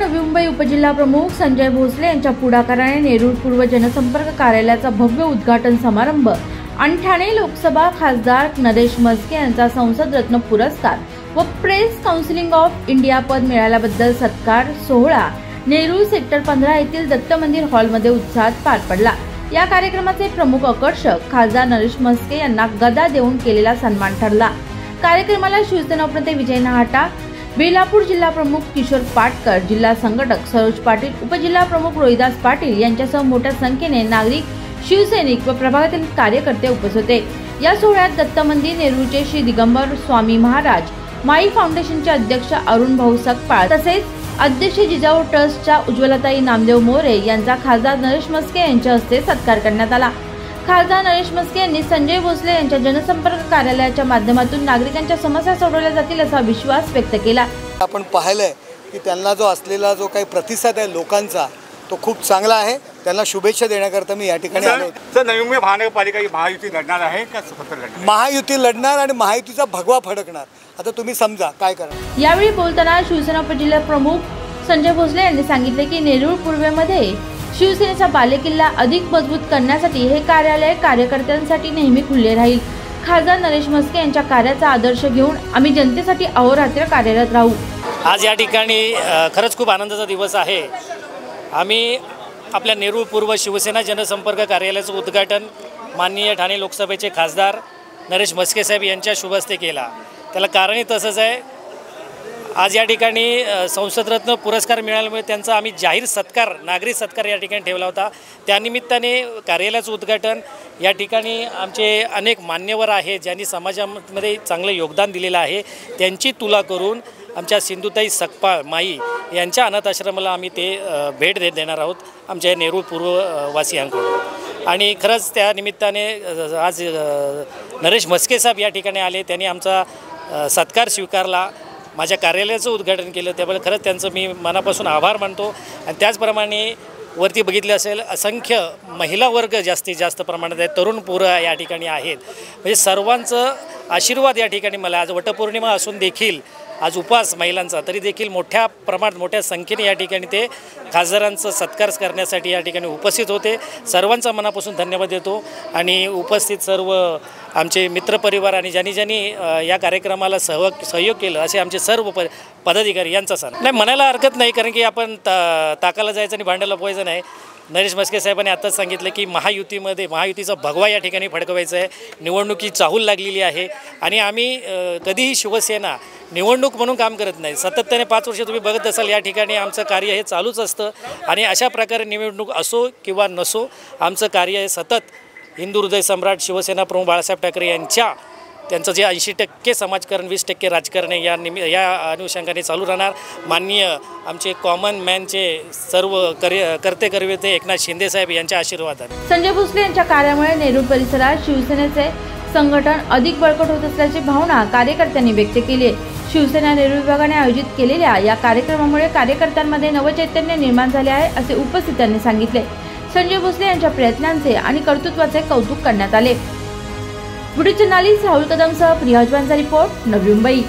नवी मुंबई उपजिल्हा प्रमुख संजय भोसले यांच्या पुढाकाराने नेरूळ पूर्व जनसंपर्क कार्यालयाचा भव्य उद्घाटन समारंभ आणि ठाणे लोकसभा खासदार नरेश म्हस्के यांचा संसद रत्न पुरस्कार व प्रेस काउन्सिल ऑफ इंडिया पद मिळाल्याबद्दल सत्कार सोहळा नेरूळ सेक्टर 15 येथील दत्त मंदिर हॉलमध्ये उत्साहात पार पडला। या कार्यक्रमाचे प्रमुख आकर्षक खासदार नरेश म्हस्के यांना गदा देऊन केलेला सन्मान ठरला। कार्यक्रमाला शिवसेना उपनेते विजय नाहटा, बेलापूर जिल्हा प्रमुख किशोर पाटकर, जिल्हा संघटक सरोज पाटील, उपजिल्हा प्रमुख रोहिदास पाटील यांच्यासह मोठ्या संख्येने नागरिक, शिवसैनिक व प्रभागातील कार्यकर्ते उपस्थित होते। या सोहळ्यात दत्त मंदिर नेरूळचे श्री दिगंबर स्वामी महाराज, माई फाउंडेशनचे अध्यक्ष अरुण भाऊ सकपाळ तसेच अध्यक्ष जिजाऊ ट्रस्टच्या उज्ज्वलताई नामदेव मोरे यांचा खासदार नरेश म्हस्के यांच्या हस्ते सत्कार करण्यात आला। खासदार नरेश म्हस्के यांनी संजय भोसले यांच्या जनसंपर्क कार्यालयाच्या माध्यमातून नागरिकांच्या समस्या सोडवल्या जातील असा विश्वास व्यक्त केला। आपण पाहिलंय की त्यांना जो असलेला जो काही प्रतिसाद आहे लोकांचा तो खूप चांगला आहे। त्यांना शुभेच्छा देण्याकरता मी या ठिकाणी आलो। सर, नवी मुंबई महानगरपालिका ही महायुती लढणार आहे का स्वतंत्र लढणार? महायुती लढणार आणि महायुतीचा भगवा फडकणार। आता तुम्ही समजा काय करा। यावेळी बोलताना शिवसेना उपजिल्हा प्रमुख संजय भोसले यांनी सांगितले की नेरूळ पूर्वेमध्ये शिवसेनेचा बालेकिल्ला अधिक मजबूत करण्यासाठी हे कार्यालय कार्यकर्त्यांसाठी नेहमी खुले राहील। खासदार नरेश म्हस्के यांच्या कार्याचा आदर्श घेऊन आम्ही जनतेसाठी अहोरात्र कार्यरत राहू। आज या ठिकाणी खरंच खूप आनंदाचा दिवस आहे। आम्ही आपल्या नेरूळ पूर्व शिवसेना जनसंपर्क कार्यालयाचं उद्घाटन माननीय ठाणे लोकसभेचे खासदार नरेश म्हस्के साहेब यांच्या शुभ हस्ते केला। त्याला कारणही तसंच आहे। आज या ठिकाणी संसदरत्न पुरस्कार मिळाल्यामुळे त्यांचा आम्ही जाहीर सत्कार, नागरी सत्कार या ठिकाणी ठेवला होता। त्यानिमित्ताने कार्यालयाचं उद्घाटन या ठिकाणी आमचे अनेक मान्यवर आहेत ज्यांनी समाजामध्ये चांगलं योगदान दिलेलं आहे, त्यांची तुला करून आमच्या सिंधुताई सकपाळ माई यांच्या अनाथ आश्रमाला आम्ही ते भेट देणार आहोत आमच्या नेरूळ पूर्ववासियांकडून। आणि खरंच त्या निमित्ताने आज नरेश म्हस्के साहेब या ठिकाणी आले, त्यांनी आमचा सत्कार स्वीकारला, माझ्या कार्यालयाचं उद्घाटन केलं, त्यामुळे खरंच त्यांचं मी मनापासून आभार मानतो। आणि त्याचप्रमाणे वरती बघितले असेल असंख्य महिला वर्ग जास्तीत जास्त प्रमाणात आहे, तरुण पोरं या ठिकाणी आहेत। म्हणजे सर्वांचं आशीर्वाद या ठिकाणी मला आज वटपौर्णिमा असून देखील आज उपवास महिलांचा तरी देखील मोठ्या प्रमाणात मोठ्या संख्येने या ठिकाणी ते खासदारांचा सत्कार करण्यासाठी या ठिकाणी उपस्थित होते। सर्वांचा मनापासून धन्यवाद देतो आणि उपस्थित सर्व आमचे मित्रपरिवार आणि ज्यांनी या कार्यक्रमाला सहयोग केलं असे आमचे सर्व पदाधिकारी यांचा सण नाही म्हणायला हरकत नाही, कारण की आपण ताकाला जायचं आणि भांड्याला पोहायचं नाही। नरेश म्हस्के साहेबांनी आताच सांगितलं की महायुतीचा भगवा या ठिकाणी फडकवायचा आहे। निवडणुकी चाहूल लागलेली आहे आणि आम्ही कधीही शिवसेना निवडणूक म्हणून काम करत नाही। सातत्याने 5 वर्ष तुम्ही बघत असाल या ठिकाणी आमचं कार्य हे चालूच असतं आणि अशा प्रकारे निवडणूक असो किंवा नसो आमचं कार्य हे सतत हिंदू हृदय सम्राट शिवसेना प्रमुख बाळासाहेब ठाकरे त्यांचं जे 80% समाजकारण 20% राजकारण आहे या अनुषंगाने चालू राहणार। माननीय आमचे कॉमन मॅनचे सर्व कर्ते एकनाथ शिंदे साहेब यांच्या आशीर्वादाने संजय भोसले यांच्या कार्यामुळे नेरूळ परिसरात शिवसेनेचे संघटन अधिक बळकट होत असल्याची भावना कार्यकर्त्यांनी व्यक्त केली। शिवसेना नेरूळ विभागाने आयोजित केलेल्या या कार्यक्रमामुळे कार्यकर्त्यांमध्ये नवचैतन्य निर्माण झाले आहे असे उपस्थितांनी सांगितले। संजय भोसले यांच्या प्रयत्नांचे आणि कर्तृत्वाचे कौतुक करण्यात आले। व्हिडिओ जर्नलिस्ट राहुल कदमसह प्रिया जवानचा रिपोर्ट, नवी मुंबई।